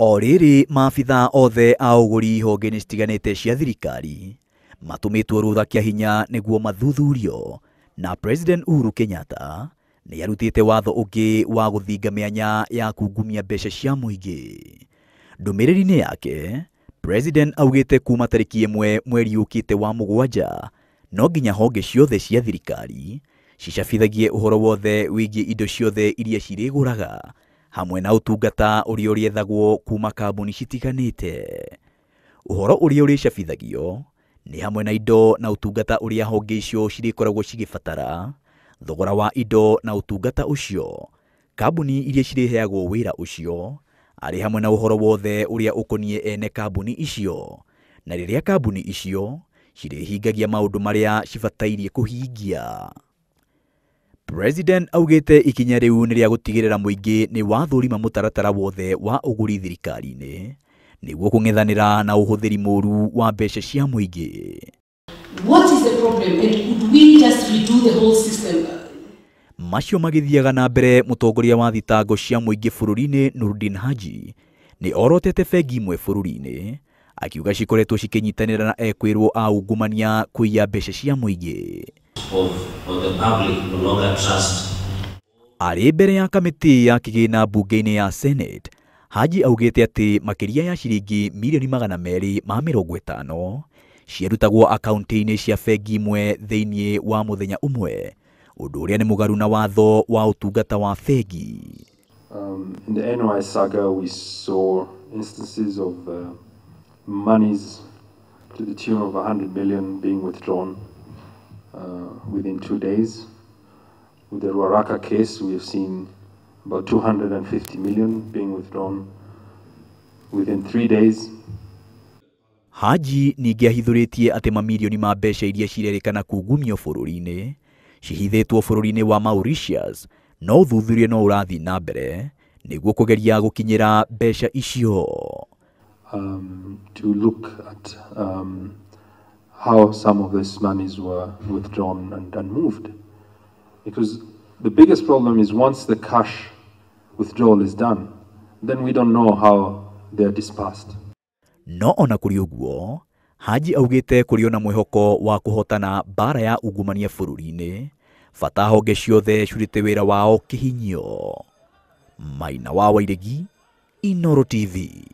O rĩrĩ maabitha othe a ũgũri honge-inĩ citiganĩte cia thirikari matũmĩtwo rũtha kĩa hinya nĩguo mathuthurio, na President Uhuru Kenyatta nĩ arutĩte watho ũngĩ wa gũthinga mĩanya ya kungumia mbeca cia mũingĩ. Ndũmĩrĩri-inĩ yake, President augĩte kuma tarĩki 1 mweri ũkĩte wa Mũgwanja, no nginya honge ciothe cia thirikari cicabithagie ũhoro wothe wĩgiĩ indo ciothe iria cirĩgũraga, hamwe na ũtungata ũrĩa ũrĩethagwo kuma kambuni citiganĩte. Ũhoro ũrĩa ũrĩcabithagio nĩ hamwe na indo na ũtungata ũrĩa honge icio cirĩkoragwo cigĩbatara, thogora wa indo na ũtungata ũcio, kambuni iria cirĩheagwo wĩra ũcio, arĩ hamwe na ũhoro wothe ũrĩa ũkoniĩ ene kambuni icio, na rĩrĩa kambuni icio cirĩhingagia maũndũ marĩa cibatairie kũhingia. President augĩte ikinya rĩu nĩ rĩa gũtigĩrĩra mũingĩ nĩ wathũrima mũtaratara wothe wa ũgũri thirikari-inĩ nĩguo kũng'ethanĩra na ũhũthĩri mũũru wa mbeca cia mũingĩ. What is the problem, and could we just redo the whole system? Macio magĩthiaga na mbere, mũtongoria wa thitango cia mũingĩ bũrũri-inĩ Nurdin Haji nĩ orotete bengi imwe bũrũri-inĩ, akiuga cikoretwo cikĩnyitanĩra na ekwĩrwo a ungumania kũiya mbeca cia mũingĩ. Arĩ mbere ya kamĩtĩ ya kĩgĩna mbunge-inĩ ya Senate, Haji augĩte atĩ makĩria ya ciringi mirioni 250 ciarutagwo akaunti-inĩ cia bengi imwe thĩinĩ wa mũthenya ũmwe, ũndũ ũrĩa nĩ mũgarũ na watho wa ũtungata wa bengi. In the NYS saga, we saw instances of monies to the tune of 100 million being withdrawn within 2 days. With the Ruaraka case, we have seen about 250 million being withdrawn within 3 days. Haji ningĩ ahithũrĩtie atĩ mamirioni ma mbeca iria cirerĩkana kungumio bũrũri-inĩ cihithĩtwo bũrũri-inĩ wa Mauritius, no ũthuthuria no ũrathiĩ na mbere nĩguo kũgeria gũkinyĩra mbeca icio. To look at how some of these monies were withdrawn and moved. Because the biggest problem is once the cash withdrawal is done, then we don't know how they are dispersed. No ona kũrĩ ũguo, Haji augĩte kũrĩ ona mwĩhoko wa kũhotana mbara ya ungumania bũrũri-inĩ, bata honge ciothe cirute wĩra wao kĩhinyio. Maina wa Wairegi, Inooro TV.